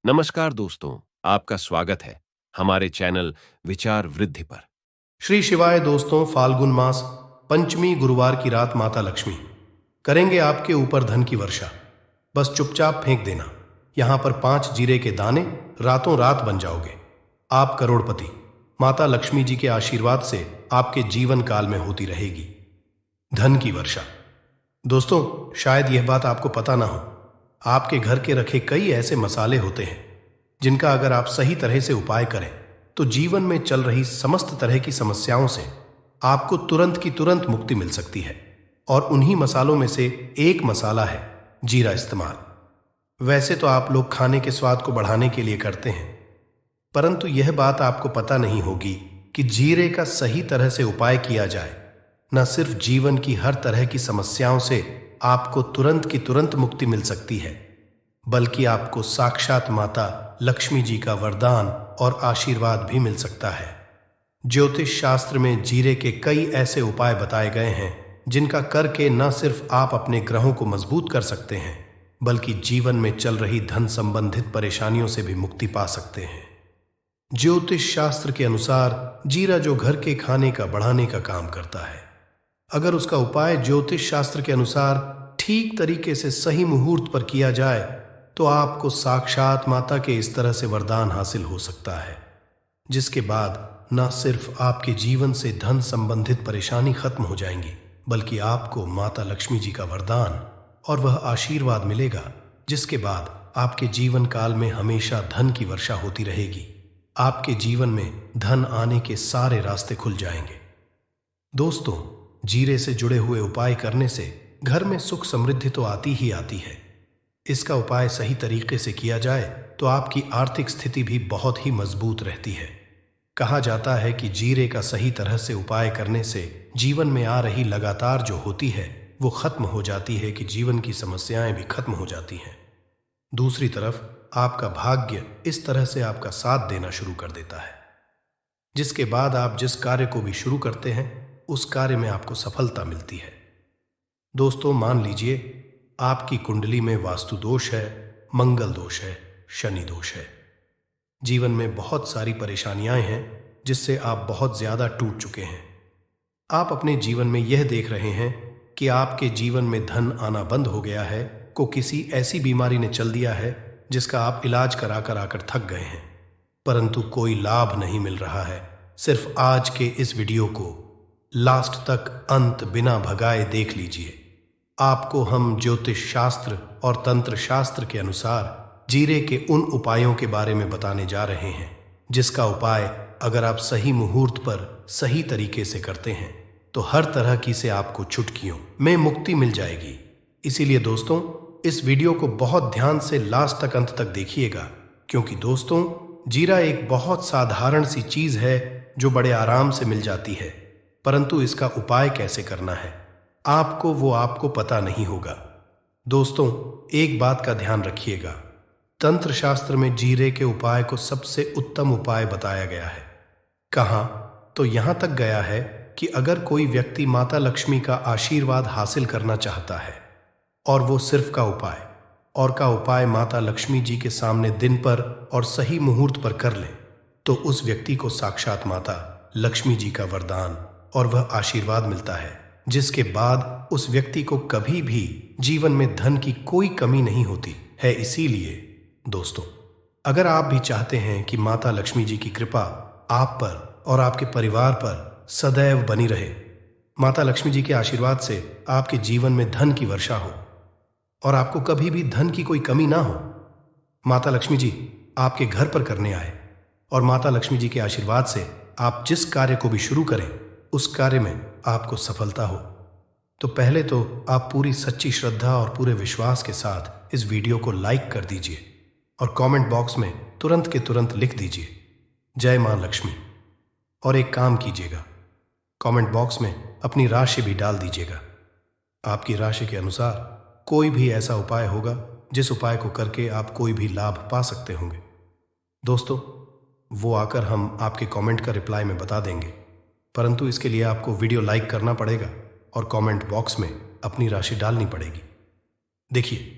नमस्कार दोस्तों, आपका स्वागत है हमारे चैनल विचार वृद्धि पर। श्री शिवाय दोस्तों, फाल्गुन मास पंचमी गुरुवार की रात माता लक्ष्मी करेंगे आपके ऊपर धन की वर्षा। बस चुपचाप फेंक देना। यहां पर 5 जीरे के दाने, रातों रात बन जाओगे आप करोड़पति। माता लक्ष्मी जी के आशीर्वाद से आपके जीवन काल में होती रहेगी धन की वर्षा। दोस्तों, शायद यह बात आपको पता ना हो, आपके घर के रखे कई ऐसे मसाले होते हैं जिनका अगर आप सही तरह से उपाय करें तो जीवन में चल रही समस्त तरह की समस्याओं से आपको तुरंत की तुरंत मुक्ति मिल सकती है। और उन्हीं मसालों में से एक मसाला है जीरा इस्तेमाल। वैसे तो आप लोग खाने के स्वाद को बढ़ाने के लिए करते हैं, परंतु यह बात आपको पता नहीं होगी कि जीरे का सही तरह से उपाय किया जाए न सिर्फ जीवन की हर तरह की समस्याओं से आपको तुरंत की तुरंत मुक्ति मिल सकती है, बल्कि आपको साक्षात माता लक्ष्मी जी का वरदान और आशीर्वाद भी मिल सकता है। ज्योतिष शास्त्र में जीरे के कई ऐसे उपाय बताए गए हैं जिनका करके न सिर्फ आप अपने ग्रहों को मजबूत कर सकते हैं, बल्कि जीवन में चल रही धन संबंधित परेशानियों से भी मुक्ति पा सकते हैं। ज्योतिष शास्त्र के अनुसार जीरा जो घर के खाने का बढ़ाने का काम करता है, अगर उसका उपाय ज्योतिष शास्त्र के अनुसार ठीक तरीके से सही मुहूर्त पर किया जाए तो आपको साक्षात माता के इस तरह से वरदान हासिल हो सकता है, जिसके बाद न सिर्फ आपके जीवन से धन संबंधित परेशानी खत्म हो जाएंगी, बल्कि आपको माता लक्ष्मी जी का वरदान और वह आशीर्वाद मिलेगा, जिसके बाद आपके जीवन काल में हमेशा धन की वर्षा होती रहेगी। आपके जीवन में धन आने के सारे रास्ते खुल जाएंगे। दोस्तों, जीरे से जुड़े हुए उपाय करने से घर में सुख समृद्धि तो आती ही आती है। इसका उपाय सही तरीके से किया जाए तो आपकी आर्थिक स्थिति भी बहुत ही मजबूत रहती है। कहा जाता है कि जीरे का सही तरह से उपाय करने से जीवन में आ रही लगातार जो होती है वो खत्म हो जाती है, कि जीवन की समस्याएं भी खत्म हो जाती हैं। दूसरी तरफ आपका भाग्य इस तरह से आपका साथ देना शुरू कर देता है, जिसके बाद आप जिस कार्य को भी शुरू करते हैं उस कार्य में आपको सफलता मिलती है। दोस्तों, मान लीजिए आपकी कुंडली में वास्तु दोष है, मंगल दोष है, शनि दोष है। जीवन में बहुत सारी परेशानियां हैं जिससे आप बहुत ज्यादा टूट चुके हैं। आप अपने जीवन में यह देख रहे हैं कि आपके जीवन में धन आना बंद हो गया है, को किसी ऐसी बीमारी ने चल दिया है जिसका आप इलाज करा कर आकर थक गए हैं, परंतु कोई लाभ नहीं मिल रहा है। सिर्फ आज के इस वीडियो को लास्ट तक अंत बिना भगाए देख लीजिए। आपको हम ज्योतिष शास्त्र और तंत्र शास्त्र के अनुसार जीरे के उन उपायों के बारे में बताने जा रहे हैं जिसका उपाय अगर आप सही मुहूर्त पर सही तरीके से करते हैं तो हर तरह की से आपको चुटकियों में मुक्ति मिल जाएगी। इसीलिए दोस्तों, इस वीडियो को बहुत ध्यान से लास्ट तक अंत तक देखिएगा, क्योंकि दोस्तों, जीरा एक बहुत साधारण सी चीज है जो बड़े आराम से मिल जाती है, परंतु इसका उपाय कैसे करना है आपको पता नहीं होगा। दोस्तों, एक बात का ध्यान रखिएगा, तंत्र शास्त्र में जीरे के उपाय को सबसे उत्तम उपाय बताया गया है। कहां तो यहां तक गया है कि अगर कोई व्यक्ति माता लक्ष्मी का आशीर्वाद हासिल करना चाहता है और वो सिर्फ का उपाय माता लक्ष्मी जी के सामने दिन पर और सही मुहूर्त पर कर ले, तो उस व्यक्ति को साक्षात माता लक्ष्मी जी का वरदान और वह आशीर्वाद मिलता है, जिसके बाद उस व्यक्ति को कभी भी जीवन में धन की कोई कमी नहीं होती है। इसीलिए दोस्तों, अगर आप भी चाहते हैं कि माता लक्ष्मी जी की कृपा आप पर और आपके परिवार पर सदैव बनी रहे, माता लक्ष्मी जी के आशीर्वाद से आपके जीवन में धन की वर्षा हो और आपको कभी भी धन की कोई कमी ना हो, माता लक्ष्मी जी आपके घर पर करने आए और माता लक्ष्मी जी के आशीर्वाद से आप जिस कार्य को भी शुरू करें उस कार्य में आपको सफलता हो, तो पहले तो आप पूरी सच्ची श्रद्धा और पूरे विश्वास के साथ इस वीडियो को लाइक कर दीजिए और कमेंट बॉक्स में तुरंत के तुरंत लिख दीजिए जय मां लक्ष्मी। और एक काम कीजिएगा, कमेंट बॉक्स में अपनी राशि भी डाल दीजिएगा। आपकी राशि के अनुसार कोई भी ऐसा उपाय होगा जिस उपाय को करके आप कोई भी लाभ पा सकते होंगे। दोस्तों, वो आकर हम आपके कमेंट का रिप्लाई में बता देंगे, परंतु इसके लिए आपको वीडियो लाइक करना पड़ेगा और कमेंट बॉक्स में अपनी राशि डालनी पड़ेगी। देखिए,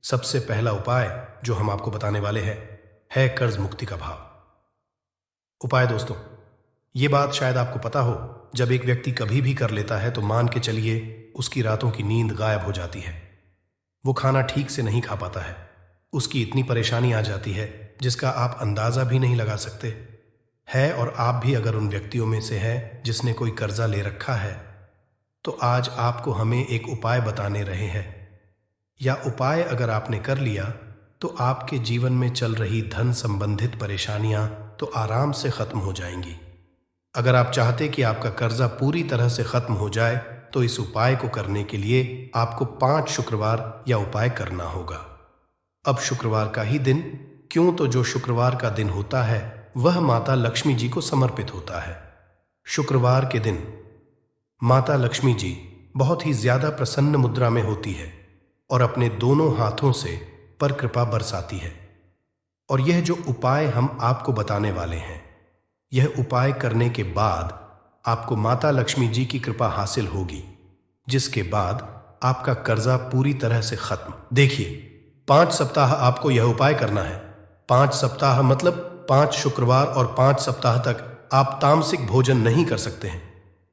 सबसे पहला उपाय जो हम आपको बताने वाले हैं है कर्ज मुक्ति का भाव। उपाय दोस्तों, ये बात शायद आपको पता हो, जब एक व्यक्ति कभी भी कर लेता है तो मान के चलिए उसकी रातों की नींद गायब हो जाती है। वो खाना ठीक से नहीं खा पाता है, उसकी इतनी परेशानी आ जाती है जिसका आप अंदाजा भी नहीं लगा सकते है। और आप भी अगर उन व्यक्तियों में से है जिसने कोई कर्जा ले रखा है, तो आज आपको हमें एक उपाय बताने रहे हैं। या उपाय अगर आपने कर लिया तो आपके जीवन में चल रही धन संबंधित परेशानियां तो आराम से खत्म हो जाएंगी। अगर आप चाहते कि आपका कर्जा पूरी तरह से खत्म हो जाए तो इस उपाय को करने के लिए आपको 5 शुक्रवार या उपाय करना होगा। अब शुक्रवार का ही दिन क्यों, तो जो शुक्रवार का दिन होता है वह माता लक्ष्मी जी को समर्पित होता है। शुक्रवार के दिन माता लक्ष्मी जी बहुत ही ज्यादा प्रसन्न मुद्रा में होती है और अपने दोनों हाथों से पर कृपा बरसाती है। और यह जो उपाय हम आपको बताने वाले हैं, यह उपाय करने के बाद आपको माता लक्ष्मी जी की कृपा हासिल होगी, जिसके बाद आपका कर्जा पूरी तरह से खत्म। देखिए, 5 सप्ताह आपको यह उपाय करना है। 5 सप्ताह मतलब 5 शुक्रवार और 5 सप्ताह तक आप तामसिक भोजन नहीं कर सकते हैं।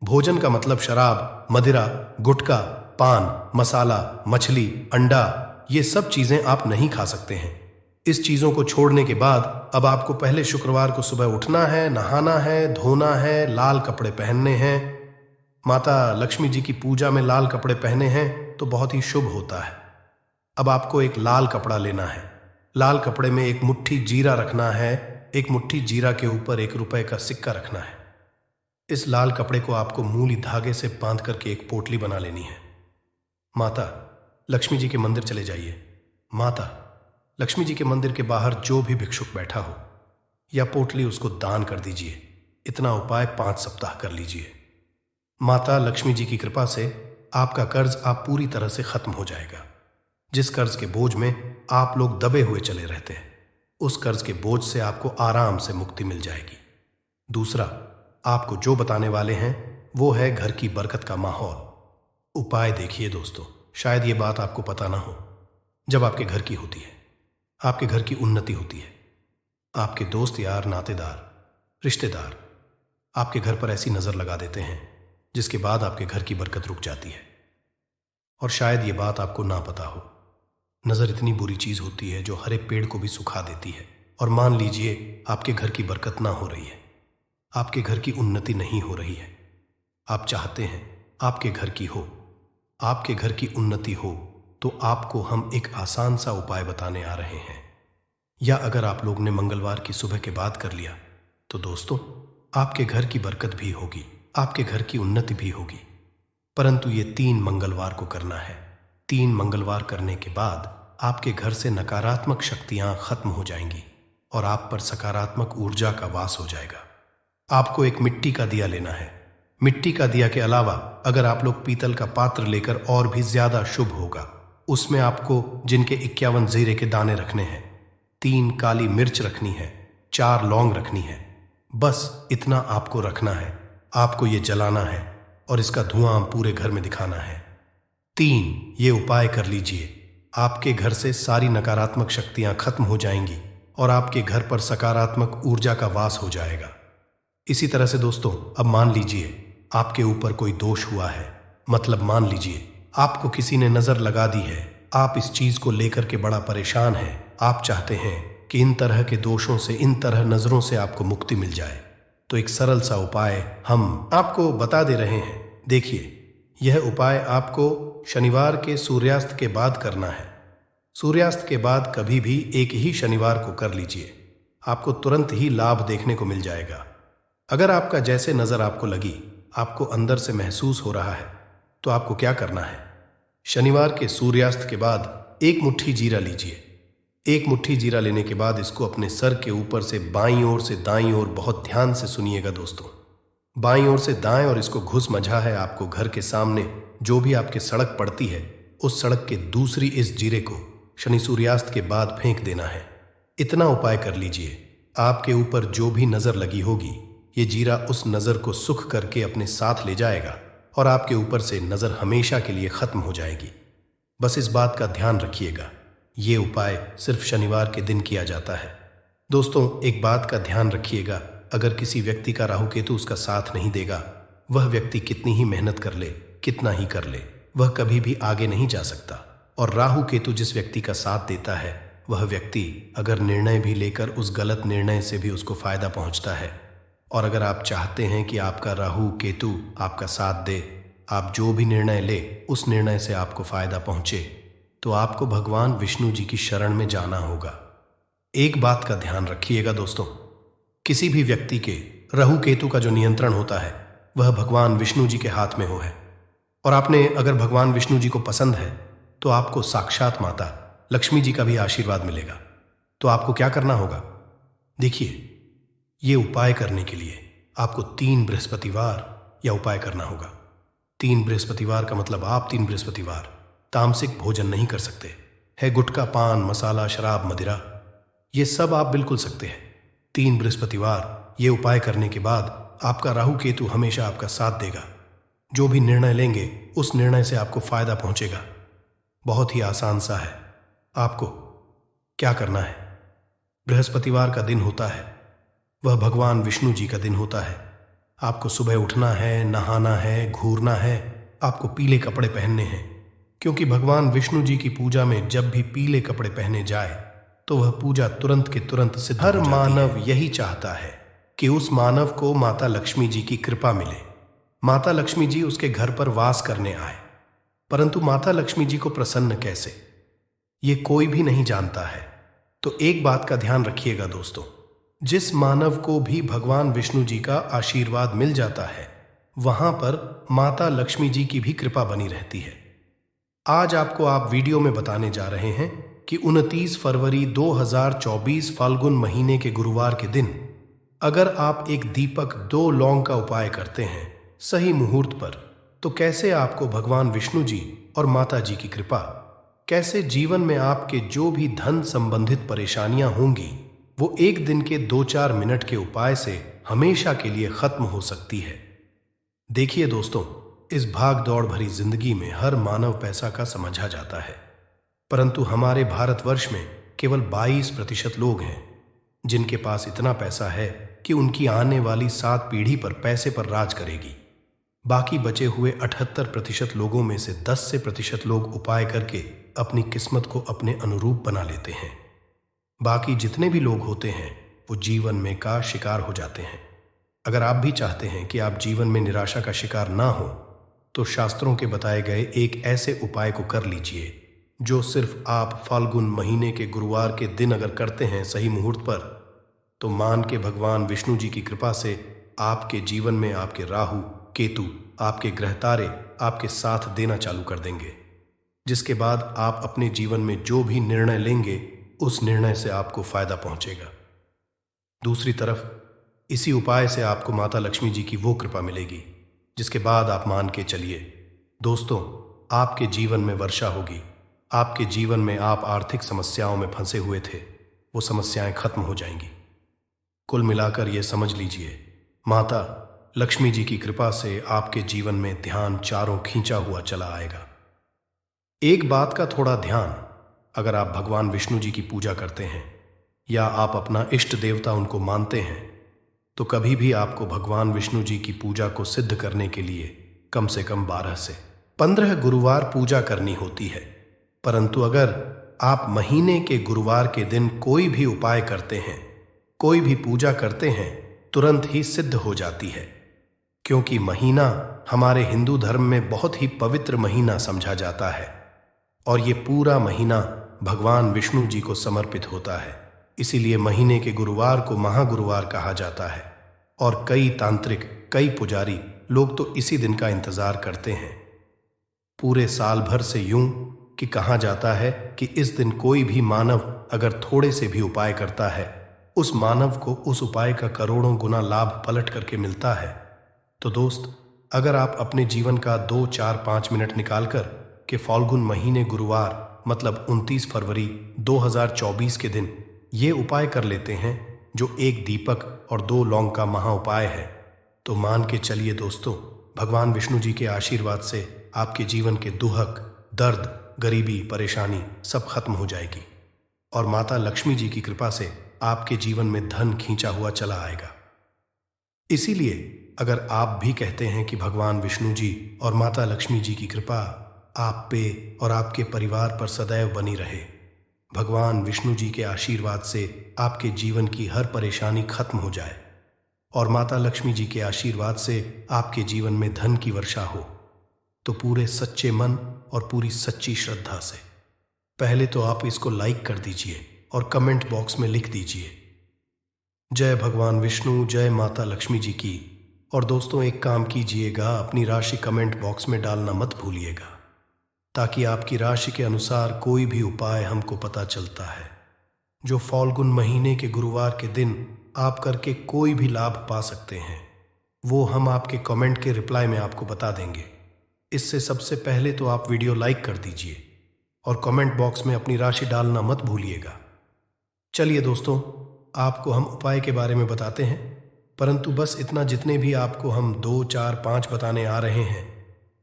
भोजन का मतलब शराब, मदिरा, गुटखा, पान, मसाला, मछली, अंडा, ये सब चीजें आप नहीं खा सकते हैं। इस चीजों को छोड़ने के बाद अब आपको पहले शुक्रवार को सुबह उठना है, नहाना है, धोना है, लाल कपड़े पहनने हैं। माता लक्ष्मी जी की पूजा में लाल कपड़े पहने हैं तो बहुत ही शुभ होता है। अब आपको एक लाल कपड़ा लेना है। लाल कपड़े में एक मुट्ठी जीरा रखना है। एक मुट्ठी जीरा के ऊपर 1 रुपए का सिक्का रखना है। इस लाल कपड़े को आपको मूली धागे से बांध करके एक पोटली बना लेनी है। माता लक्ष्मी जी के मंदिर चले जाइए। माता लक्ष्मी जी के मंदिर के बाहर जो भी भिक्षुक बैठा हो, या पोटली उसको दान कर दीजिए। इतना उपाय 5 सप्ताह कर लीजिए। माता लक्ष्मी जी की कृपा से आपका कर्ज आप पूरी तरह से खत्म हो जाएगा। जिस कर्ज के बोझ में आप लोग दबे हुए चले रहते हैं, उस कर्ज के बोझ से आपको आराम से मुक्ति मिल जाएगी। दूसरा, आपको जो बताने वाले हैं वो है घर की बरकत का माहौल। उपाय देखिए दोस्तों, शायद ये बात आपको पता ना हो, जब आपके घर की होती है, आपके घर की उन्नति होती है, आपके दोस्त यार, नातेदार, रिश्तेदार आपके घर पर ऐसी नजर लगा देते हैं जिसके बाद आपके घर की बरकत रुक जाती है। और शायद ये बात आपको ना पता हो, नजर इतनी बुरी चीज होती है जो हरे पेड़ को भी सुखा देती है। और मान लीजिए आपके घर की बरकत ना हो रही है, आपके घर की उन्नति नहीं हो रही है, आप चाहते हैं आपके घर की हो, आपके घर की उन्नति हो, तो आपको हम एक आसान सा उपाय बताने आ रहे हैं। या अगर आप लोग ने मंगलवार की सुबह के बाद कर लिया तो दोस्तों आपके घर की बरकत भी होगी, आपके घर की उन्नति भी होगी। परंतु ये 3 मंगलवार को करना है। 3 मंगलवार करने के बाद आपके घर से नकारात्मक शक्तियां खत्म हो जाएंगी और आप पर सकारात्मक ऊर्जा का वास हो जाएगा। आपको एक मिट्टी का दिया लेना है। मिट्टी का दिया के अलावा अगर आप लोग पीतल का पात्र लेकर और भी ज्यादा शुभ होगा। उसमें आपको जिनके 51 जीरे के दाने रखने हैं, 3 काली मिर्च रखनी है, 4 लौंग रखनी है। बस इतना आपको रखना है। आपको ये जलाना है और इसका धुआं पूरे घर में दिखाना है। 3 ये उपाय कर लीजिए, आपके घर से सारी नकारात्मक शक्तियां खत्म हो जाएंगी और आपके घर पर सकारात्मक ऊर्जा का वास हो जाएगा। इसी तरह से दोस्तों, अब मान लीजिए आपके ऊपर कोई दोष हुआ है, मतलब मान लीजिए आपको किसी ने नजर लगा दी है, आप इस चीज को लेकर के बड़ा परेशान हैं, आप चाहते हैं कि इन तरह के दोषों से, इन तरह नजरों से आपको मुक्ति मिल जाए, तो एक सरल सा उपाय हम आपको बता दे रहे हैं। देखिए, यह उपाय आपको शनिवार के सूर्यास्त के बाद करना है। सूर्यास्त के बाद कभी भी एक ही शनिवार को कर लीजिए, आपको तुरंत ही लाभ देखने को मिल जाएगा। अगर आपका जैसे नजर आपको लगी, आपको अंदर से महसूस हो रहा है, तो आपको क्या करना है, शनिवार के सूर्यास्त के बाद 1 मुट्ठी जीरा लीजिए। 1 मुट्ठी जीरा लेने के बाद इसको अपने सर के ऊपर से बाईं ओर से दाईं ओर, बहुत ध्यान से सुनिएगा दोस्तों, बाईं ओर से दाएं, और इसको घुस मझा है आपको घर के सामने जो भी आपके सड़क पड़ती है, उस सड़क के दूसरी इस जीरे को शनि सूर्यास्त के बाद फेंक देना है। इतना उपाय कर लीजिए, आपके ऊपर जो भी नजर लगी होगी, ये जीरा उस नजर को सुख करके अपने साथ ले जाएगा और आपके ऊपर से नजर हमेशा के लिए खत्म हो जाएगी। बस इस बात का ध्यान रखिएगा, ये उपाय सिर्फ शनिवार के दिन किया जाता है। दोस्तों, एक बात का ध्यान रखिएगा, अगर किसी व्यक्ति का राहु केतु उसका साथ नहीं देगा, वह व्यक्ति कितनी ही मेहनत कर ले, कितना ही कर ले, वह कभी भी आगे नहीं जा सकता। और राहु केतु जिस व्यक्ति का साथ देता है, वह व्यक्ति अगर निर्णय भी लेकर उस गलत निर्णय से भी उसको फायदा पहुंचता है। और अगर आप चाहते हैं कि आपका राहु केतु आपका साथ दे, आप जो भी निर्णय ले उस निर्णय से आपको फायदा पहुंचे, तो आपको भगवान विष्णु जी की शरण में जाना होगा। एक बात का ध्यान रखिएगा दोस्तों, किसी भी व्यक्ति के राहु केतु का जो नियंत्रण होता है वह भगवान विष्णु जी के हाथ में हो है। और आपने अगर भगवान विष्णु जी को पसंद है तो आपको साक्षात माता लक्ष्मी जी का भी आशीर्वाद मिलेगा। तो आपको क्या करना होगा, देखिए, ये उपाय करने के लिए आपको 3 बृहस्पतिवार या उपाय करना होगा। 3 बृहस्पतिवार का मतलब आप 3 बृहस्पतिवार तामसिक भोजन नहीं कर सकते है। गुटखा, पान मसाला, शराब, मदिरा, ये सब आप बिल्कुल सकते हैं। 3 बृहस्पतिवार ये उपाय करने के बाद आपका राहु केतु हमेशा आपका साथ देगा। जो भी निर्णय लेंगे उस निर्णय से आपको फायदा पहुंचेगा। बहुत ही आसान सा है। आपको क्या करना है, बृहस्पतिवार का दिन होता है, वह भगवान विष्णु जी का दिन होता है। आपको सुबह उठना है, नहाना है, घूरना है, आपको पीले कपड़े पहनने हैं, क्योंकि भगवान विष्णु जी की पूजा में जब भी पीले कपड़े पहने जाए तो वह पूजा तुरंत के तुरंत सिद्ध हो जाती है। हर मानव यही चाहता है कि उस मानव को माता लक्ष्मी जी की कृपा मिले, माता लक्ष्मी जी उसके घर पर वास करने आए। परंतु माता लक्ष्मी जी को प्रसन्न कैसे, ये कोई भी नहीं जानता है। तो एक बात का ध्यान रखिएगा दोस्तों, जिस मानव को भी भगवान विष्णु जी का आशीर्वाद मिल जाता है, वहां पर माता लक्ष्मी जी की भी कृपा बनी रहती है। आज आपको आप वीडियो में बताने जा रहे हैं कि 29 फरवरी 2024 फाल्गुन महीने के गुरुवार के दिन अगर आप एक दीपक 2 लौंग का उपाय करते हैं सही मुहूर्त पर, तो कैसे आपको भगवान विष्णु जी और माता जी की कृपा, कैसे जीवन में आपके जो भी धन संबंधित परेशानियां होंगी वो एक दिन के 2-4 मिनट के उपाय से हमेशा के लिए खत्म हो सकती है। देखिए दोस्तों, इस भाग दौड़ भरी जिंदगी में हर मानव पैसा का समझा जाता है, परंतु हमारे भारतवर्ष में केवल 22% लोग हैं जिनके पास इतना पैसा है कि उनकी आने वाली 7 पीढ़ी पर पैसे पर राज करेगी। बाकी बचे हुए 78% लोगों में से 10% लोग उपाय करके अपनी किस्मत को अपने अनुरूप बना लेते हैं। बाकी जितने भी लोग होते हैं वो जीवन में का शिकार हो जाते हैं। अगर आप भी चाहते हैं कि आप जीवन में निराशा का शिकार ना हो, तो शास्त्रों के बताए गए एक ऐसे उपाय को कर लीजिए जो सिर्फ आप फाल्गुन महीने के गुरुवार के दिन अगर करते हैं सही मुहूर्त पर, तो मान के भगवान विष्णु जी की कृपा से आपके जीवन में आपके राहु केतु, आपके ग्रह तारे आपके साथ देना चालू कर देंगे, जिसके बाद आप अपने जीवन में जो भी निर्णय लेंगे उस निर्णय से आपको फायदा पहुंचेगा। दूसरी तरफ इसी उपाय से आपको माता लक्ष्मी जी की वो कृपा मिलेगी जिसके बाद आप मान के चलिए दोस्तों, आपके जीवन में वर्षा होगी। आपके जीवन में आप आर्थिक समस्याओं में फंसे हुए थे, वो समस्याएं खत्म हो जाएंगी। कुल मिलाकर ये समझ लीजिए, माता लक्ष्मी जी की कृपा से आपके जीवन में ध्यान चारों खींचा हुआ चला आएगा। एक बात का थोड़ा ध्यान, अगर आप भगवान विष्णु जी की पूजा करते हैं या आप अपना इष्ट देवता उनको मानते हैं, तो कभी भी आपको भगवान विष्णु जी की पूजा को सिद्ध करने के लिए कम से कम 12 से 15 गुरुवार पूजा करनी होती है। परंतु अगर आप महीने के गुरुवार के दिन कोई भी उपाय करते हैं, कोई भी पूजा करते हैं, तुरंत ही सिद्ध हो जाती है, क्योंकि महीना हमारे हिंदू धर्म में बहुत ही पवित्र महीना समझा जाता है और ये पूरा महीना भगवान विष्णु जी को समर्पित होता है। इसीलिए महीने के गुरुवार को महागुरुवार कहा जाता है और कई तांत्रिक, कई पुजारी लोग तो इसी दिन का इंतजार करते हैं। पूरे साल भर से यूं कि कहा जाता है कि इस दिन कोई भी मानव अगर थोड़े से भी उपाय करता है, उस मानव को उस उपाय का करोड़ों गुना लाभ पलट करके मिलता है। तो दोस्त, अगर आप अपने जीवन का 2, 4, 5 मिनट निकालकर के फाल्गुन महीने गुरुवार मतलब 29 फरवरी 2024 के दिन ये उपाय कर लेते हैं, जो एक दीपक और 2 लौंग का महा उपाय है, तो मान के चलिए दोस्तों, भगवान विष्णु जी के आशीर्वाद से आपके जीवन के दुहक, दर्द, गरीबी, परेशानी सब खत्म हो जाएगी और माता लक्ष्मी जी की कृपा से आपके जीवन में धन खींचा हुआ चला आएगा। इसीलिए अगर आप भी कहते हैं कि भगवान विष्णु जी और माता लक्ष्मी जी की कृपा आप पे और आपके परिवार पर सदैव बनी रहे, भगवान विष्णु जी के आशीर्वाद से आपके जीवन की हर परेशानी खत्म हो जाए और माता लक्ष्मी जी के आशीर्वाद से आपके जीवन में धन की वर्षा हो, तो पूरे सच्चे मन और पूरी सच्ची श्रद्धा से पहले तो आप इसको लाइक कर दीजिए और कमेंट बॉक्स में लिख दीजिए जय भगवान विष्णु, जय माता लक्ष्मी जी की। और दोस्तों एक काम कीजिएगा, अपनी राशि कमेंट बॉक्स में डालना मत भूलिएगा, ताकि आपकी राशि के अनुसार कोई भी उपाय हमको पता चलता है जो फाल्गुन महीने के गुरुवार के दिन आप करके कोई भी लाभ पा सकते हैं, वो हम आपके कमेंट के रिप्लाई में आपको बता देंगे। इससे सबसे पहले तो आप वीडियो लाइक कर दीजिए और कमेंट बॉक्स में अपनी राशि डालना मत भूलिएगा। चलिए दोस्तों, आपको हम उपाय के बारे में बताते हैं, परंतु बस इतना, जितने भी आपको हम 2, 4, 5 बताने आ रहे हैं,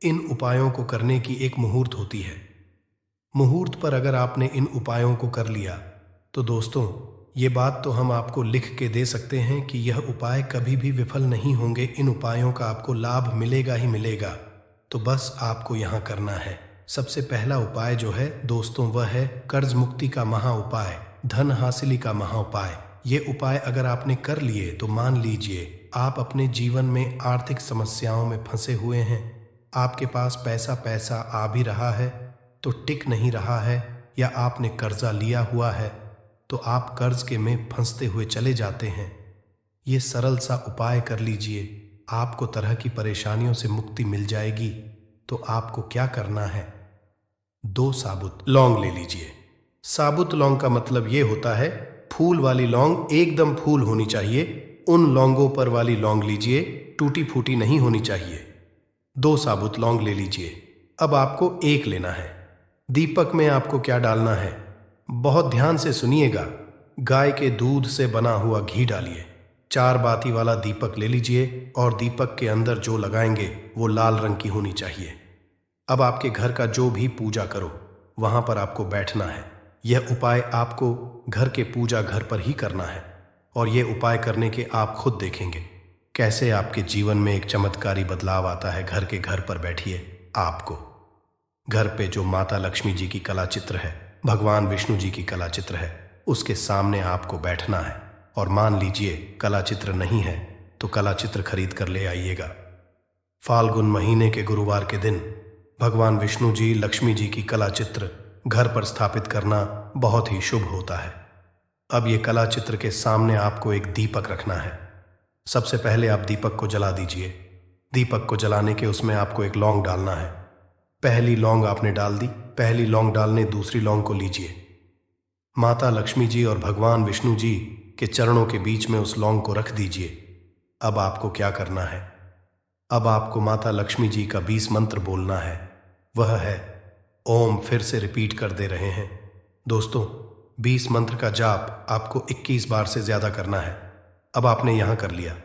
इन उपायों को करने की एक मुहूर्त होती है। मुहूर्त पर अगर आपने इन उपायों को कर लिया तो दोस्तों ये बात तो हम आपको लिख के दे सकते हैं कि यह उपाय कभी भी विफल नहीं होंगे। इन उपायों का आपको लाभ मिलेगा ही मिलेगा। तो बस आपको यहाँ करना है, सबसे पहला उपाय जो है दोस्तों वह है कर्ज मुक्ति का महा उपाय, धन हासिली का महा उपाय। ये उपाय अगर आपने कर लिए तो मान लीजिए आप अपने जीवन में आर्थिक समस्याओं में फंसे हुए हैं, आपके पास पैसा आ भी रहा है तो टिक नहीं रहा है, या आपने कर्जा लिया हुआ है तो आप कर्ज के में फंसते हुए चले जाते हैं। ये सरल सा उपाय कर लीजिए, आपको तरह की परेशानियों से मुक्ति मिल जाएगी। तो आपको क्या करना है, 2 साबुत लौंग ले लीजिए। साबुत लौंग का मतलब ये होता है फूल वाली लौंग, एकदम फूल होनी चाहिए। उन लौंगों पर वाली लौंग लीजिए, टूटी फूटी नहीं होनी चाहिए। 2 साबुत लौंग ले लीजिए। अब आपको एक लेना है। दीपक में आपको क्या डालना है, बहुत ध्यान से सुनिएगा। गाय के दूध से बना हुआ घी डालिए। 4 बाती वाला दीपक ले लीजिए और दीपक के अंदर जो लगाएंगे वो लाल रंग की होनी चाहिए। अब आपके घर का जो भी पूजा करो वहां पर आपको बैठना है। यह उपाय आपको घर के पूजा घर पर ही करना है और यह उपाय करने के आप खुद देखेंगे कैसे आपके जीवन में एक चमत्कारी बदलाव आता है। घर के घर पर बैठिए, आपको घर पे जो माता लक्ष्मी जी की कला चित्र है, भगवान विष्णु जी की कला चित्र है, उसके सामने आपको बैठना है। और मान लीजिए कला चित्र नहीं है तो कला चित्र खरीद कर ले आइएगा। फाल्गुन महीने के गुरुवार के दिन भगवान विष्णु जी, लक्ष्मी जी की कला चित्र घर पर स्थापित करना बहुत ही शुभ होता है। अब ये कला चित्र के सामने आपको एक दीपक रखना है। सबसे पहले आप दीपक को जला दीजिए। दीपक को जलाने के उसमें आपको एक लौंग डालना है। पहली लौंग आपने डाल दी। पहली लौंग डालने दूसरी लौंग को लीजिए। माता लक्ष्मी जी और भगवान विष्णु जी के चरणों के बीच में उस लौंग को रख दीजिए। अब आपको क्या करना है, अब आपको माता लक्ष्मी जी का 20 मंत्र बोलना है। वह है ओम। फिर से रिपीट कर दे रहे हैं दोस्तों, 20 मंत्र का जाप आपको 21 बार से ज्यादा करना है। अब आपने यहां कर लिया।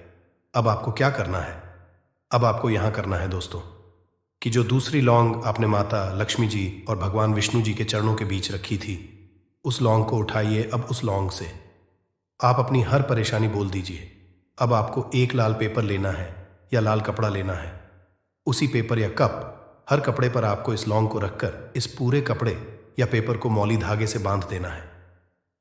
अब आपको क्या करना है, अब आपको यहां करना है दोस्तों कि जो दूसरी लौंग आपने माता लक्ष्मी जी और भगवान विष्णु जी के चरणों के बीच रखी थी, उस लौंग को उठाइए। अब उस लौंग से आप अपनी हर परेशानी बोल दीजिए। अब आपको एक लाल पेपर लेना है या लाल कपड़ा लेना है। उसी पेपर या कप, हर कपड़े पर आपको इस लौंग को रखकर इस पूरे कपड़े या पेपर को मौली धागे से बांध देना है।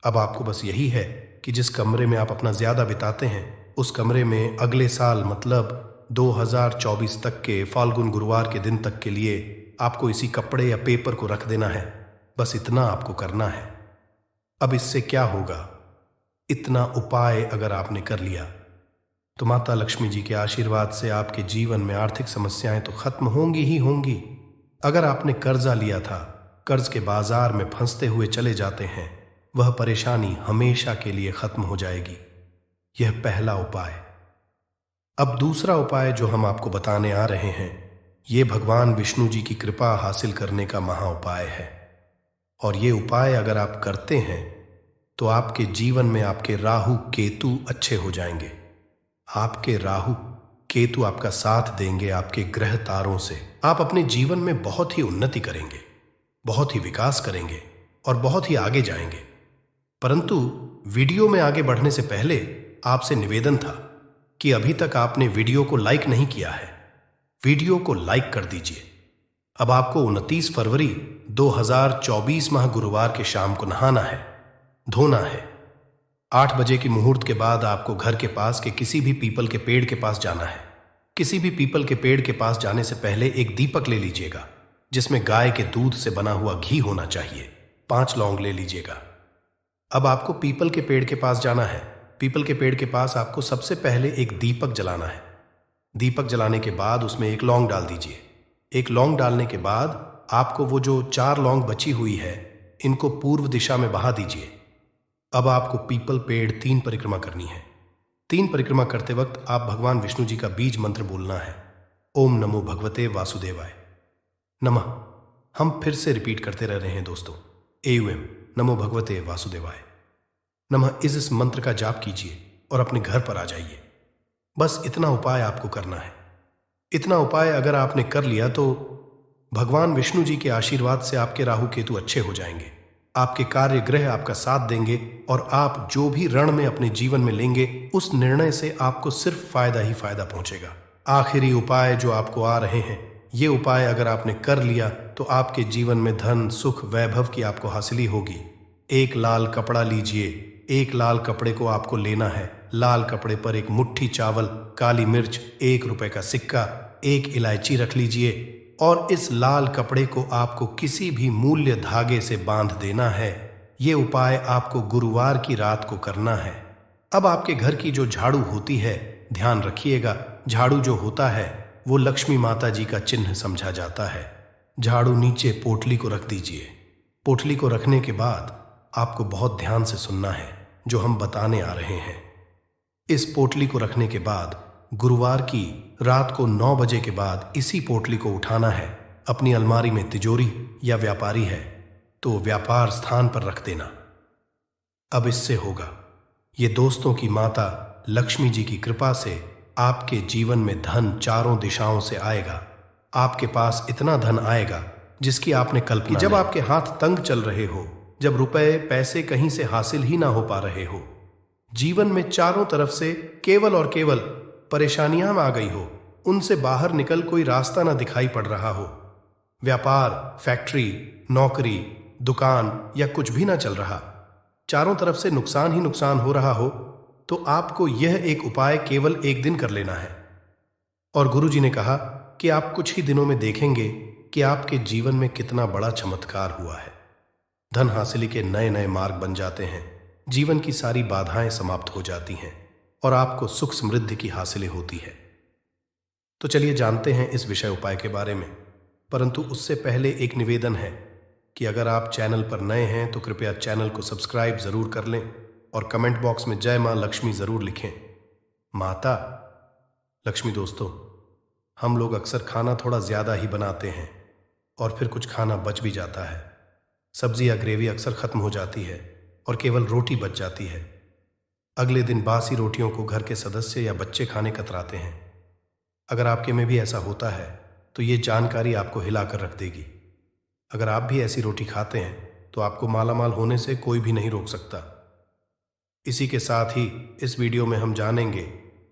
अब आपको बस यही है कि जिस कमरे में आप अपना ज्यादा बिताते हैं, उस कमरे में अगले साल मतलब 2024 तक के फाल्गुन गुरुवार के दिन तक के लिए आपको इसी कपड़े या पेपर को रख देना है। बस इतना आपको करना है। अब इससे क्या होगा, इतना उपाय अगर आपने कर लिया तो माता लक्ष्मी जी के आशीर्वाद से आपके जीवन में आर्थिक समस्याएं तो खत्म होंगी ही होंगी। अगर आपने कर्जा लिया था, कर्ज के बाजार में फंसते हुए चले जाते हैं, वह परेशानी हमेशा के लिए खत्म हो जाएगी। यह पहला उपाय। अब दूसरा उपाय जो हम आपको बताने आ रहे हैं, ये भगवान विष्णु जी की कृपा हासिल करने का महा उपाय है। और ये उपाय अगर आप करते हैं तो आपके जीवन में आपके राहु केतु अच्छे हो जाएंगे। आपके राहु केतु आपका साथ देंगे। आपके ग्रह तारों से आप अपने जीवन में बहुत ही उन्नति करेंगे, बहुत ही विकास करेंगे और बहुत ही आगे जाएंगे। परंतु वीडियो में आगे बढ़ने से पहले आपसे निवेदन था कि अभी तक आपने वीडियो को लाइक नहीं किया है, वीडियो को लाइक कर दीजिए। अब आपको 29 फरवरी 2024 माह गुरुवार के शाम को नहाना है, धोना है। 8 बजे की मुहूर्त के बाद आपको घर के पास के किसी भी पीपल के पेड़ के पास जाना है। किसी भी पीपल के पेड़ के पास जाने से पहले एक दीपक ले लीजिएगा जिसमें गाय के दूध से बना हुआ घी होना चाहिए। 5 लौंग ले लीजिएगा। अब आपको पीपल के पेड़ के पास जाना है। पीपल के पेड़ के पास आपको सबसे पहले एक दीपक जलाना है। दीपक जलाने के बाद उसमें एक लौंग डाल दीजिए। एक लौंग डालने के बाद आपको वो जो 4 लौंग बची हुई है इनको पूर्व दिशा में बहा दीजिए। अब आपको पीपल पेड़ 3 परिक्रमा करनी है। 3 परिक्रमा करते वक्त आप भगवान विष्णु जी का बीज मंत्र बोलना है, ओम नमो भगवते वासुदेवाय नमः। हम फिर से रिपीट करते रह रहे हैं दोस्तों, एम नमो भगवते वासुदेवाय नमः। इस मंत्र का जाप कीजिए और अपने घर पर आ जाइए। बस इतना उपाय आपको करना है। इतना उपाय अगर आपने कर लिया तो भगवान विष्णु जी के आशीर्वाद से आपके राहु केतु अच्छे हो जाएंगे। आपके कार्य ग्रह आपका साथ देंगे और आप जो भी रण में अपने जीवन में लेंगे उस निर्णय से आपको सिर्फ फायदा ही फायदा पहुंचेगा। आखिरी उपाय जो आपको आ रहे हैं, ये उपाय अगर आपने कर लिया तो आपके जीवन में धन सुख वैभव की आपको हासिली होगी। एक लाल कपड़ा लीजिए। एक लाल कपड़े को आपको लेना है। लाल कपड़े पर एक मुट्ठी चावल, काली मिर्च, 1 रुपए का सिक्का, 1 इलायची रख लीजिए और इस लाल कपड़े को आपको किसी भी मूल्य धागे से बांध देना है। ये उपाय आपको गुरुवार की रात को करना है। अब आपके घर की जो झाड़ू होती है, ध्यान रखिएगा, झाड़ू जो होता है वो लक्ष्मी माता जी का चिन्ह समझा जाता है। झाड़ू नीचे पोटली को रख दीजिए। पोटली को रखने के बाद आपको बहुत ध्यान से सुनना है जो हम बताने आ रहे हैं। इस पोटली को रखने के बाद गुरुवार की रात को 9 बजे के बाद इसी पोटली को उठाना है। अपनी अलमारी में तिजोरी या व्यापारी है तो व्यापार स्थान पर रख देना। अब इससे होगा, ये दोस्तों की माता लक्ष्मी जी की कृपा से आपके जीवन में धन चारों दिशाओं से आएगा। आपके पास इतना धन आएगा जिसकी आपने कल्पना, जब आपके हाथ तंग चल रहे हो, जब रुपए पैसे कहीं से हासिल ही ना हो पा रहे हो, जीवन में चारों तरफ से केवल और केवल परेशानियां आ गई हो, उनसे बाहर निकल कोई रास्ता ना दिखाई पड़ रहा हो, व्यापार, फैक्ट्री, नौकरी, दुकान या कुछ भी ना चल रहा, चारों तरफ से नुकसान ही नुकसान हो रहा हो, तो आपको यह एक उपाय केवल एक दिन कर लेना है। और गुरुजी ने कहा कि आप कुछ ही दिनों में देखेंगे कि आपके जीवन में कितना बड़ा चमत्कार हुआ है। धन हासिली के नए नए मार्ग बन जाते हैं, जीवन की सारी बाधाएं समाप्त हो जाती हैं और आपको सुख समृद्धि की हासिलें होती है। तो चलिए जानते हैं इस विषय उपाय के बारे में, परंतु उससे पहले एक निवेदन है कि अगर आप चैनल पर नए हैं तो कृपया चैनल को सब्सक्राइब जरूर कर लें और कमेंट बॉक्स में जय मां लक्ष्मी जरूर लिखें। माता लक्ष्मी दोस्तों, हम लोग अक्सर खाना थोड़ा ज्यादा ही बनाते हैं और फिर कुछ खाना बच भी जाता है। सब्जी या ग्रेवी अक्सर खत्म हो जाती है और केवल रोटी बच जाती है। अगले दिन बासी रोटियों को घर के सदस्य या बच्चे खाने कतराते हैं। अगर आपके में भी ऐसा होता है तो ये जानकारी आपको हिलाकर रख देगी। अगर आप भी ऐसी रोटी खाते हैं तो आपको मालामाल होने से कोई भी नहीं रोक सकता। इसी के साथ ही इस वीडियो में हम जानेंगे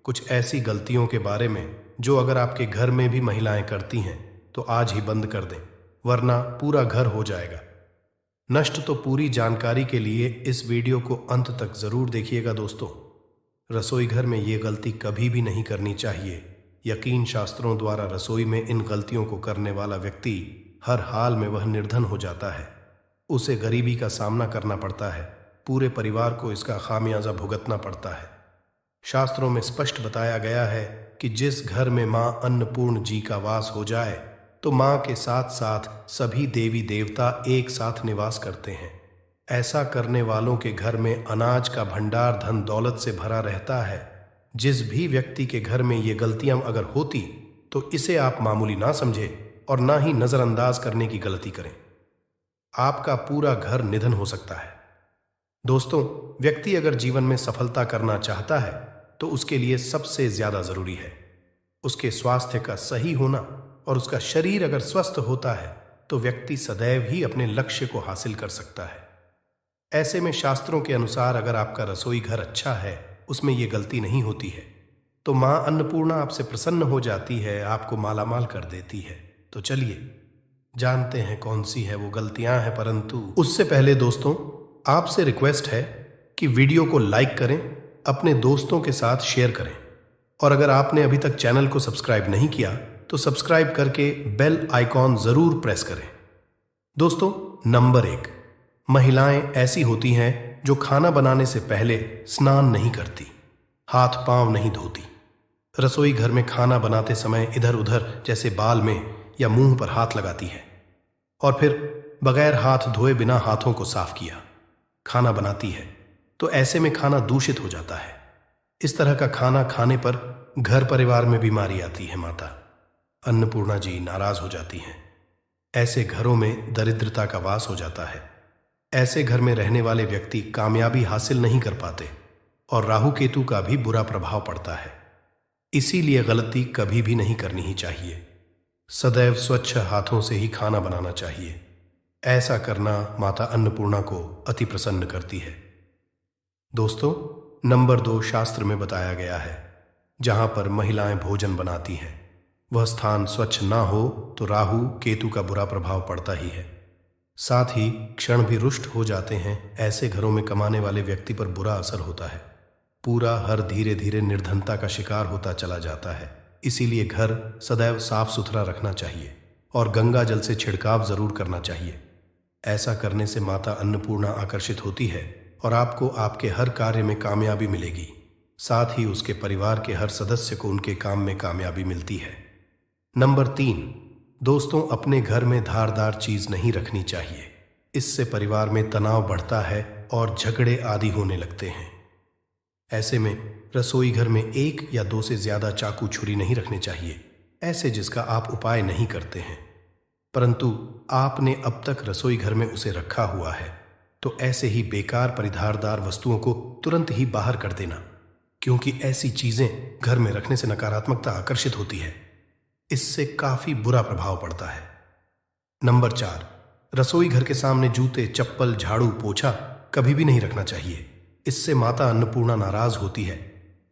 कुछ ऐसी गलतियों के बारे में जो अगर आपके घर में भी महिलाएं करती हैं तो आज ही बंद कर दें, वरना पूरा घर हो जाएगा नष्ट। तो पूरी जानकारी के लिए इस वीडियो को अंत तक जरूर देखिएगा दोस्तों। रसोई घर में ये गलती कभी भी नहीं करनी चाहिए। यकीन शास्त्रों द्वारा रसोई में इन गलतियों को करने वाला व्यक्ति हर हाल में वह निर्धन हो जाता है, उसे गरीबी का सामना करना पड़ता है, पूरे परिवार को इसका खामियाजा भुगतना पड़ता है। शास्त्रों में स्पष्ट बताया गया है कि जिस घर में मां अन्नपूर्ण जी का वास हो जाए तो मां के साथ साथ सभी देवी देवता एक साथ निवास करते हैं। ऐसा करने वालों के घर में अनाज का भंडार धन दौलत से भरा रहता है। जिस भी व्यक्ति के घर में ये गलतियां अगर होती तो इसे आप मामूली ना समझे और ना ही नजरअंदाज करने की गलती करें। आपका पूरा घर निधन हो सकता है। दोस्तों, व्यक्ति अगर जीवन में सफलता करना चाहता है तो उसके लिए सबसे ज्यादा जरूरी है उसके स्वास्थ्य का सही होना, और उसका शरीर अगर स्वस्थ होता है तो व्यक्ति सदैव ही अपने लक्ष्य को हासिल कर सकता है। ऐसे में शास्त्रों के अनुसार अगर आपका रसोई घर अच्छा है, उसमें ये गलती नहीं होती है, तो मां अन्नपूर्णा आपसे प्रसन्न हो जाती है, आपको मालामाल कर देती है। तो चलिए जानते हैं कौन सी है वो गलतियां हैं, परंतु उससे पहले दोस्तों आपसे रिक्वेस्ट है कि वीडियो को लाइक करें, अपने दोस्तों के साथ शेयर करें, और अगर आपने अभी तक चैनल को सब्सक्राइब नहीं किया तो सब्सक्राइब करके बेल आइकॉन जरूर प्रेस करें। दोस्तों, नंबर 1, महिलाएं ऐसी होती हैं जो खाना बनाने से पहले स्नान नहीं करती, हाथ पांव नहीं धोती, रसोई घर में खाना बनाते समय इधर उधर जैसे बाल में या मुंह पर हाथ लगाती है, और फिर बगैर हाथ धोए बिना हाथों को साफ किया खाना बनाती है। तो ऐसे में खाना दूषित हो जाता है। इस तरह का खाना खाने पर घर परिवार में बीमारी आती है। माता अन्नपूर्णा जी नाराज हो जाती हैं। ऐसे घरों में दरिद्रता का वास हो जाता है। ऐसे घर में रहने वाले व्यक्ति कामयाबी हासिल नहीं कर पाते और राहु केतु का भी बुरा प्रभाव पड़ता है। इसीलिए गलती कभी भी नहीं करनी ही चाहिए। सदैव स्वच्छ हाथों से ही खाना बनाना चाहिए। ऐसा करना माता अन्नपूर्णा को अति प्रसन्न करती है। दोस्तों, नंबर 2 शास्त्र में बताया गया है, जहां पर महिलाएं भोजन बनाती हैं वह स्थान स्वच्छ ना हो तो राहु केतु का बुरा प्रभाव पड़ता ही है। साथ ही क्षण भी रुष्ट हो जाते हैं। ऐसे घरों में कमाने वाले व्यक्ति पर बुरा असर होता है। पूरा हर धीरे धीरे निर्धनता का शिकार होता चला जाता है। इसीलिए घर सदैव साफ सुथरा रखना चाहिए और गंगा जल से छिड़काव जरूर करना चाहिए। ऐसा करने से माता अन्नपूर्णा आकर्षित होती है और आपको आपके हर कार्य में कामयाबी मिलेगी। साथ ही उसके परिवार के हर सदस्य को उनके काम में कामयाबी मिलती है। नंबर 3, दोस्तों, अपने घर में धारदार चीज नहीं रखनी चाहिए। इससे परिवार में तनाव बढ़ता है और झगड़े आदि होने लगते हैं। ऐसे में रसोई घर में 1 या 2 से ज्यादा चाकू छुरी नहीं रखने चाहिए, ऐसे जिसका आप उपाय नहीं करते हैं, परंतु आपने अब तक रसोई घर में उसे रखा हुआ है। तो ऐसे ही बेकार परिधारदार वस्तुओं को तुरंत ही बाहर कर देना, क्योंकि ऐसी चीजें घर में रखने से नकारात्मकता आकर्षित होती है। इससे काफी बुरा प्रभाव पड़ता है। नंबर 4, रसोई घर के सामने जूते, चप्पल, झाड़ू, पोछा कभी भी नहीं रखना चाहिए। इससे माता अन्नपूर्णा नाराज होती है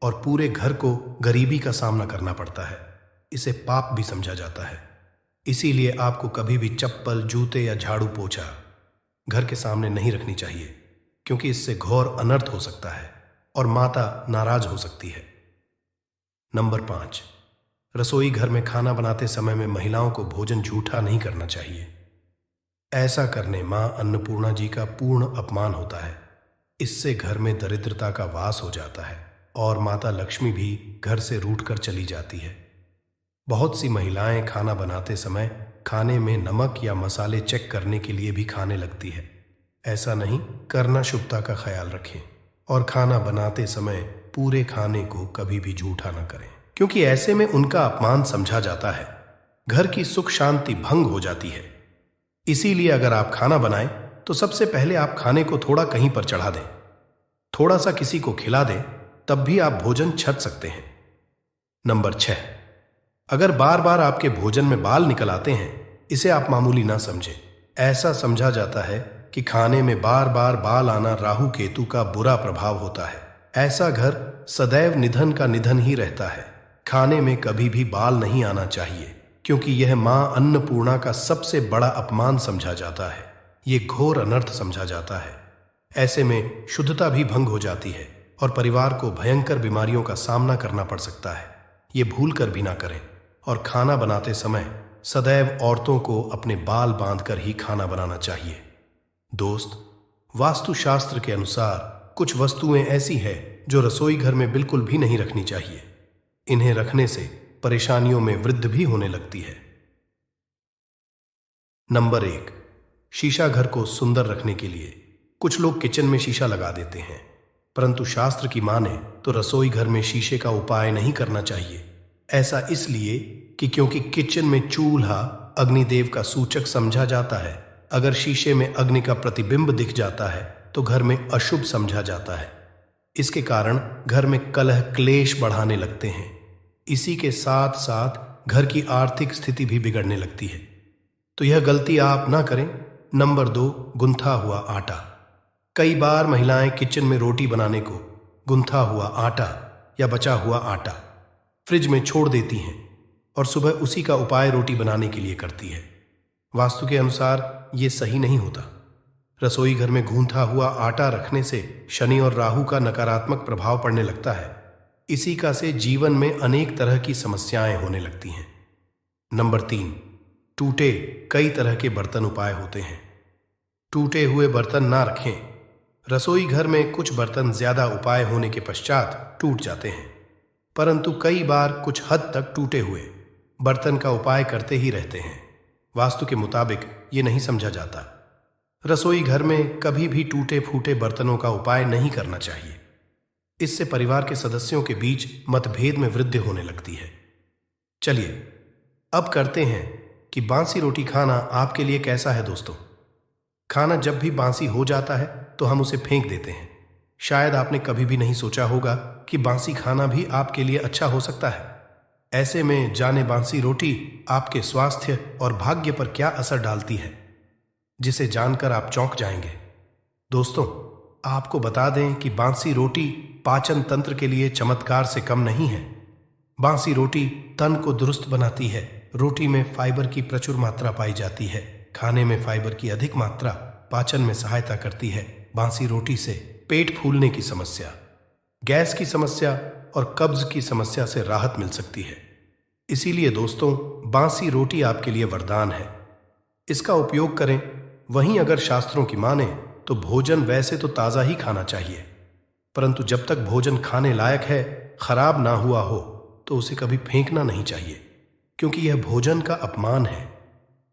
और पूरे घर को गरीबी का सामना करना पड़ता है। इसे पाप भी समझा जाता है। इसीलिए आपको कभी भी चप्पल, जूते या झाड़ू, पोछा घर के सामने नहीं रखनी चाहिए, क्योंकि इससे घोर अनर्थ हो सकता है और माता नाराज हो सकती है। नंबर 5, रसोई घर में खाना बनाते समय में महिलाओं को भोजन झूठा नहीं करना चाहिए। ऐसा करने मां अन्नपूर्णा जी का पूर्ण अपमान होता है। इससे घर में दरिद्रता का वास हो जाता है और माता लक्ष्मी भी घर से रूठकर चली जाती है। बहुत सी महिलाएं खाना बनाते समय खाने में नमक या मसाले चेक करने के लिए भी खाने लगती है। ऐसा नहीं करना, शुभता का ख्याल रखें और खाना बनाते समय पूरे खाने को कभी भी झूठा न करें, क्योंकि ऐसे में उनका अपमान समझा जाता है। घर की सुख शांति भंग हो जाती है। इसीलिए अगर आप खाना बनाएं तो सबसे पहले आप खाने को थोड़ा कहीं पर चढ़ा दें, थोड़ा सा किसी को खिला दें, तब भी आप भोजन छक सकते हैं। नंबर 6, अगर बार बार आपके भोजन में बाल निकल आते हैं, इसे आप मामूली ना समझें। ऐसा समझा जाता है कि खाने में बार बार बाल आना राहु केतु का बुरा प्रभाव होता है। ऐसा घर सदैव निधन का निधन ही रहता है। खाने में कभी भी बाल नहीं आना चाहिए, क्योंकि यह मां अन्नपूर्णा का सबसे बड़ा अपमान समझा जाता है। ये घोर अनर्थ समझा जाता है। ऐसे में शुद्धता भी भंग हो जाती है और परिवार को भयंकर बीमारियों का सामना करना पड़ सकता है। ये भूल कर भी ना करें और खाना बनाते समय सदैव औरतों को अपने बाल बांधकर ही खाना बनाना चाहिए। दोस्त, वास्तुशास्त्र के अनुसार कुछ वस्तुएं ऐसी हैं जो रसोई घर में बिल्कुल भी नहीं रखनी चाहिए। इन्हें रखने से परेशानियों में वृद्धि भी होने लगती है। नंबर 1, शीशा घर को सुंदर रखने के लिए कुछ लोग किचन में शीशा लगा देते हैं, परंतु शास्त्र की माने तो रसोई घर में शीशे का उपाय नहीं करना चाहिए। ऐसा इसलिए कि क्योंकि किचन में चूल्हा अग्निदेव का सूचक समझा जाता है। अगर शीशे में अग्नि का प्रतिबिंब दिख जाता है तो घर में अशुभ समझा जाता है। इसके कारण घर में कलह क्लेश बढ़ाने लगते हैं। इसी के साथ साथ घर की आर्थिक स्थिति भी बिगड़ने लगती है। तो यह गलती आप ना करें। नंबर 2, गुंथा हुआ आटा। कई बार महिलाएं किचन में रोटी बनाने को गुंथा हुआ आटा या बचा हुआ आटा फ्रिज में छोड़ देती हैं और सुबह उसी का उपाय रोटी बनाने के लिए करती है। वास्तु के अनुसार ये सही नहीं होता। रसोई घर में गूंथा हुआ आटा रखने से शनि और राहु का नकारात्मक प्रभाव पड़ने लगता है। इसी का से जीवन में अनेक तरह की समस्याएं होने लगती हैं। नंबर 3, टूटे कई तरह के बर्तन उपाय होते हैं। टूटे हुए बर्तन ना रखें। रसोई घर में कुछ बर्तन ज्यादा उपाय होने के पश्चात टूट जाते हैं, परंतु कई बार कुछ हद तक टूटे हुए बर्तन का उपाय करते ही रहते हैं। वास्तु के मुताबिक ये नहीं समझा जाता। रसोई घर में कभी भी टूटे फूटे बर्तनों का उपाय नहीं करना चाहिए। इससे परिवार के सदस्यों के बीच मतभेद में वृद्धि होने लगती है। चलिए अब करते हैं कि बासी रोटी खाना आपके लिए कैसा है दोस्तों। खाना जब भी बासी हो जाता है तो हम उसे फेंक देते हैं। शायद आपने कभी भी नहीं सोचा होगा कि बासी खाना भी आपके लिए अच्छा हो सकता है। ऐसे में जाने बासी रोटी आपके स्वास्थ्य और भाग्य पर क्या असर डालती है, जिसे जानकर आप चौंक जाएंगे। दोस्तों, आपको बता दें कि बासी रोटी पाचन तंत्र के लिए चमत्कार से कम नहीं है। बासी रोटी तन को दुरुस्त बनाती है। रोटी में फाइबर की प्रचुर मात्रा पाई जाती है। खाने में फाइबर की अधिक मात्रा पाचन में सहायता करती है। बासी रोटी से पेट फूलने की समस्या, गैस की समस्या और कब्ज की समस्या से राहत मिल सकती है। इसीलिए दोस्तों, बासी रोटी आपके लिए वरदान है। इसका उपयोग करें। वहीं अगर शास्त्रों की माने तो भोजन वैसे तो ताज़ा ही खाना चाहिए, परंतु जब तक भोजन खाने लायक है, खराब ना हुआ हो, तो उसे कभी फेंकना नहीं चाहिए, क्योंकि यह भोजन का अपमान है।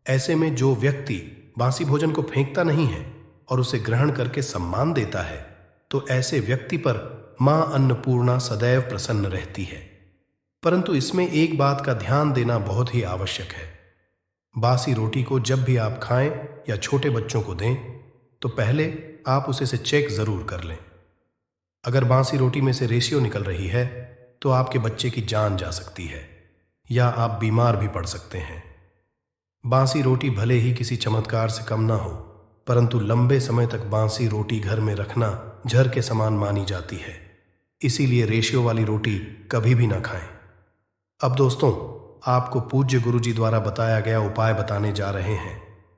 ऐसे में जो व्यक्ति बासी भोजन को फेंकता नहीं है और उसे ग्रहण करके सम्मान देता है, तो ऐसे व्यक्ति पर मां अन्नपूर्णा सदैव प्रसन्न रहती है। परंतु इसमें एक बात का ध्यान देना बहुत ही आवश्यक है। बासी रोटी को जब भी आप खाएं या छोटे बच्चों को दें, तो पहले आप उसे से चेक जरूर कर लें। अगर बासी रोटी में से रेशियो निकल रही है तो आपके बच्चे की जान जा सकती है या आप बीमार भी पड़ सकते हैं। बासी रोटी भले ही किसी चमत्कार से कम ना हो, परंतु लंबे समय तक बासी रोटी घर में रखना जहर के समान मानी जाती है। इसीलिए रेशियो वाली रोटी कभी भी ना खाएं। अब दोस्तों, आपको पूज्य गुरुजी द्वारा बताया गया उपाय बताने जा रहे हैं।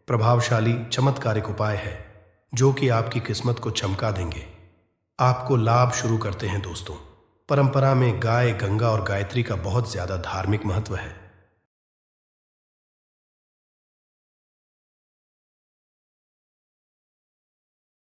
प्रभावशाली चमत्कारिक उपाय है जो कि आपकी किस्मत को चमका देंगे। आपको लाभ शुरू करते हैं दोस्तों। परंपरा में गाय, गंगा और गायत्री का बहुत ज्यादा धार्मिक महत्व है।